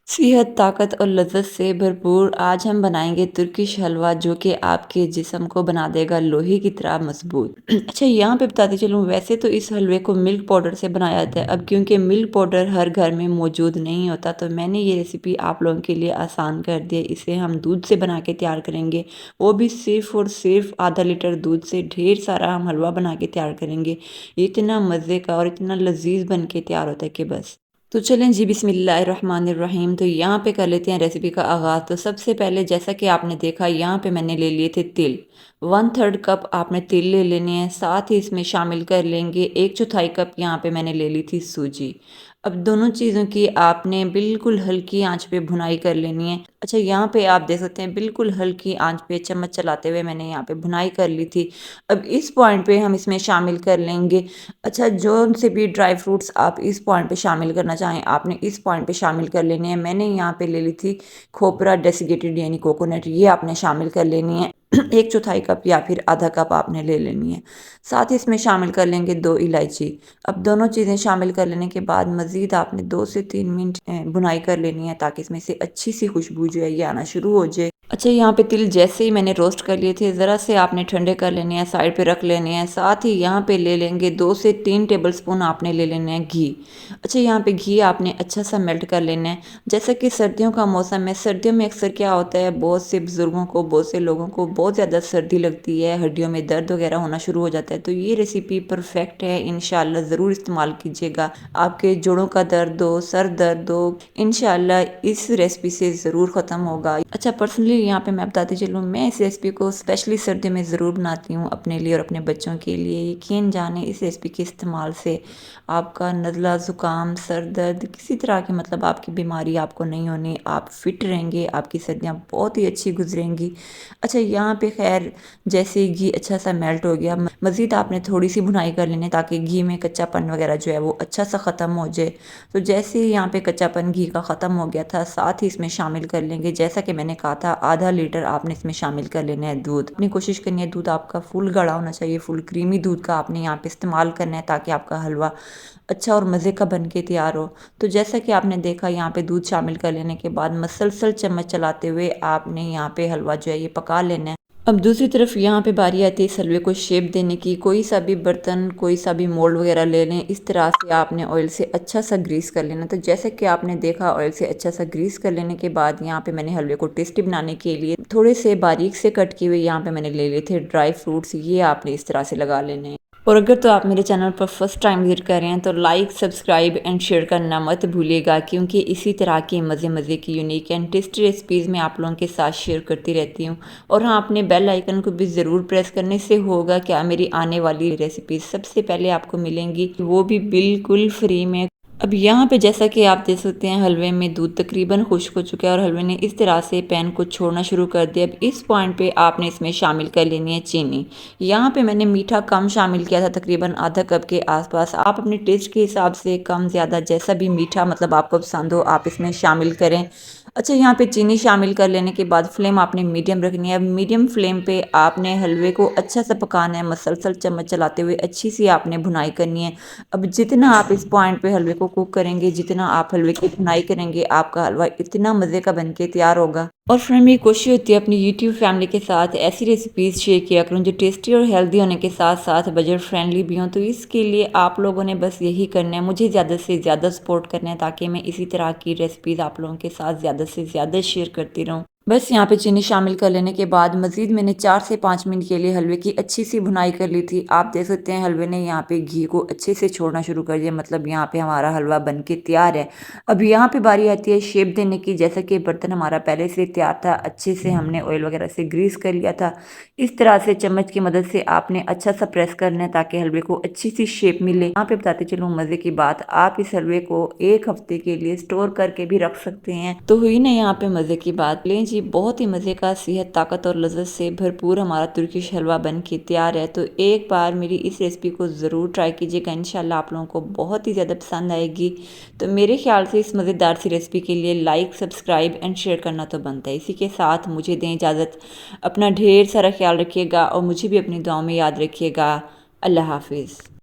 सेहत, ताकत और लज़्ज़त से भरपूर आज हम बनाएँगे तुर्किश हलवा जो कि आपके जिस्म को बना देगा लोहे की तरह मज़बूत। अच्छा, यहाँ पे बताते चलूँ, वैसे तो इस हलवे को मिल्क पाउडर से बनाया जाता है। अब क्योंकि मिल्क पाउडर हर घर में मौजूद नहीं होता, तो मैंने ये रेसिपी आप लोगों के लिए आसान कर दी है। इसे हम दूध से बना के तैयार करेंगे, वो भी सिर्फ़ और सिर्फ़ आधा लीटर दूध से ढेर सारा हम हलवा बना के तैयार करेंगे। इतना मज़े का और इतना लज़ीज़ बन के तैयार होता है कि बस। तो चलें जी, बिस्मिल्लाहिर्रहमानिर्रहीम। तो यहाँ पे कर लेते हैं रेसिपी का आगाज़। तो सबसे पहले जैसा कि आपने देखा, यहाँ पे मैंने ले लिए थे तिल। 1/3 कप आपने तिल ले लेने हैं। साथ ही इसमें शामिल कर लेंगे 1/4 कप, यहाँ पे मैंने ले ली थी सूजी। अब दोनों चीज़ों की आपने बिल्कुल हल्की आंच पे भुनाई कर लेनी है। अच्छा, यहाँ पे आप देख सकते हैं बिल्कुल हल्की आंच पे चम्मच चलाते हुए मैंने यहाँ पे भुनाई कर ली थी। अब इस पॉइंट पे हम इसमें शामिल कर लेंगे, अच्छा, जो से भी ड्राई फ्रूट्स आप इस पॉइंट पे शामिल करना चाहें, आपने इस पॉइंट पे शामिल कर लेने हैं। मैंने यहाँ पे ले ली थी खोपरा डेसिकेटेड यानी कोकोनट, ये आपने शामिल कर लेनी है। 1/4 कप या फिर आधा कप आपने ले लेनी है। साथ ही इसमें शामिल कर लेंगे 2 इलायची। अब दोनों चीज़ें शामिल कर लेने के बाद मज़ीद आपने 2 से 3 मिनट भुनाई कर लेनी है, ताकि इसमें से अच्छी सी खुशबू जो है ये आना शुरू हो जाए। अच्छा, यहाँ पे तिल जैसे ही मैंने रोस्ट कर लिए थे, ज़रा से आपने ठंडे कर लेने हैं, साइड पे रख लेने हैं। साथ ही यहाँ पे ले लेंगे 2 से 3 टेबलस्पून आपने ले लेने हैं घी। अच्छा, यहाँ पे घी आपने अच्छा सा मेल्ट कर लेना है। जैसा कि सर्दियों का मौसम है, सर्दियों में अक्सर क्या होता है, बहुत से बुज़ुर्गों को, बहुत से लोगों को बहुत ज़्यादा सर्दी लगती है, हड्डियों में दर्द वगैरह होना शुरू हो जाता है। तो ये रेसिपी परफेक्ट है, इंशाल्लाह ज़रूर इस्तेमाल कीजिएगा। आपके जोड़ों का दर्द हो, सर दर्द हो, इंशाल्लाह इस रेसिपी से ज़रूर ख़त्म होगा। अच्छा, पर्सनली यहाँ पे मैं बताती चलूँ, मैं इस रेसिपी को स्पेशली सर्दियों में ज़रूर बनाती हूँ अपने लिए और अपने बच्चों के लिए। यकीन जाने, इस रेसिपी के इस्तेमाल से आपका नज़ला, ज़ुकाम, सर दर्द, किसी तरह की मतलब आपकी बीमारी आपको नहीं होनी। आप फिट रहेंगे, आपकी सर्दियाँ बहुत ही अच्छी गुजरेंगी। अच्छा, यहाँ पे खैर जैसे ही घी अच्छा सा मेल्ट हो गया, मज़ीद आपने थोड़ी सी भुनाई कर लेनी, ताकि घी में कच्चापन वगैरह जो है वो अच्छा सा ख़त्म हो जाए। तो जैसे ही यहाँ पे कच्चापन घी का ख़त्म हो गया था, साथ ही इसमें शामिल कर लेंगे, जैसा कि मैंने कहा था, आधा लीटर आपने इसमें शामिल कर लेना है दूध। अपनी कोशिश करनी है दूध आपका फुल गाढ़ा होना चाहिए, फुल क्रीमी दूध का आपने यहाँ पे इस्तेमाल करना है, ताकि आपका हलवा अच्छा और मज़े का बन के तैयार हो। तो जैसा कि आपने देखा, यहाँ पे दूध शामिल कर लेने के बाद मसलसल चम्मच चलाते हुए आपने यहाँ पे हलवा जो है ये पका लेना है। अब दूसरी तरफ यहाँ पे बारी आती है इस हलवे को शेप देने की। कोई सा भी बर्तन, कोई सा भी मोल्ड वगैरह ले लें, इस तरह से आपने ऑयल से अच्छा सा ग्रीस कर लेना। तो जैसे कि आपने देखा, ऑयल से अच्छा सा ग्रीस कर लेने के बाद यहाँ पे मैंने हलवे को टेस्टी बनाने के लिए थोड़े से बारीक से कट किए हुए यहाँ पे मैंने ले लिए थे ड्राई फ्रूट्स, ये आपने इस तरह से लगा लेने हैं। और अगर तो आप मेरे चैनल पर फर्स्ट टाइम विजिट कर रहे हैं, तो लाइक, सब्सक्राइब एंड शेयर करना मत भूलिएगा, क्योंकि इसी तरह की मज़े मज़े की यूनिक एंड टेस्टी रेसिपीज़ मैं आप लोगों के साथ शेयर करती रहती हूँ। और हाँ, अपने बेल आइकन को भी ज़रूर प्रेस करने से होगा क्या, मेरी आने वाली रेसिपीज़ सबसे पहले आपको मिलेंगी, वो भी बिल्कुल फ्री में। अब यहाँ पे जैसा कि आप देख सकते हैं, हलवे में दूध तकरीबन खुश्क हो चुका है और हलवे ने इस तरह से पैन को छोड़ना शुरू कर दिया। अब इस पॉइंट पे आपने इसमें शामिल कर लेनी है चीनी। यहाँ पे मैंने मीठा कम शामिल किया था, तकरीबन आधा कप के आसपास। आप अपने टेस्ट के हिसाब से कम ज़्यादा जैसा भी मीठा मतलब आपको पसंद हो, आप इसमें शामिल करें। अच्छा, यहाँ पे चीनी शामिल कर लेने के बाद फ्लेम आपने मीडियम रखनी है। मीडियम फ्लेम पे आपने हलवे को अच्छा सा पकाना है, मसलसल चम्मच चलाते हुए अच्छी सी आपने भुनाई करनी है। अब जितना आप इस पॉइंट पे हलवे को कुक करेंगे, जितना आप हलवे की भुनाई करेंगे, आपका हलवा इतना मज़े का बन के तैयार होगा। और फ्रेंड, मेरी कोशिश होती है अपनी यूट्यूब फैमिली के साथ ऐसी रेसिपीज़ शेयर किया करूँ जो टेस्टी और हेल्दी होने के साथ साथ बजट फ्रेंडली भी हों। तो इसके लिए आप लोगों ने बस यही करना है, मुझे ज़्यादा से ज़्यादा सपोर्ट करना है, ताकि मैं इसी तरह की रेसिपीज़ आप लोगों के साथ ज़्यादा से ज़्यादा शेयर करती रहूँ। बस यहाँ पे चीनी शामिल कर लेने के बाद मज़ीद मैंने 4 से 5 मिनट के लिए हलवे की अच्छी सी भुनाई कर ली थी। आप देख सकते हैं हलवे ने यहाँ पे घी को अच्छे से छोड़ना शुरू कर दिया, मतलब यहाँ पे हमारा हलवा बन के तैयार है। अब यहाँ पे बारी आती है शेप देने की। जैसा कि बर्तन हमारा पहले से तैयार था, अच्छे से हमने ऑयल वगैरह से ग्रीस कर लिया था। इस तरह से चम्मच की मदद से आपने अच्छा सा प्रेस करना है, ताकि हलवे को अच्छी सी शेप मिले। यहाँ पे बताते चलूँ मज़े की बात, आप इस हलवे को 1 हफ्ते के लिए स्टोर करके भी रख सकते हैं। तो हुई ना यहाँ पे मज़े की बात। लें जी, बहुत ही मज़े का, सेहत, ताकत और लज़्ज़त से भरपूर हमारा तुर्किश हलवा बन के तैयार है। तो एक बार मेरी इस रेसिपी को ज़रूर ट्राई कीजिएगा, इंशाल्लाह आप लोगों को बहुत ही ज़्यादा पसंद आएगी। तो मेरे ख्याल से इस मज़ेदार सी रेसिपी के लिए लाइक, सब्सक्राइब एंड शेयर करना तो बनता है। इसी के साथ मुझे दें इजाज़त। अपना ढेर सारा ख्याल रखिएगा और मुझे भी अपनी दुआओं में याद रखिएगा। अल्लाह हाफिज़।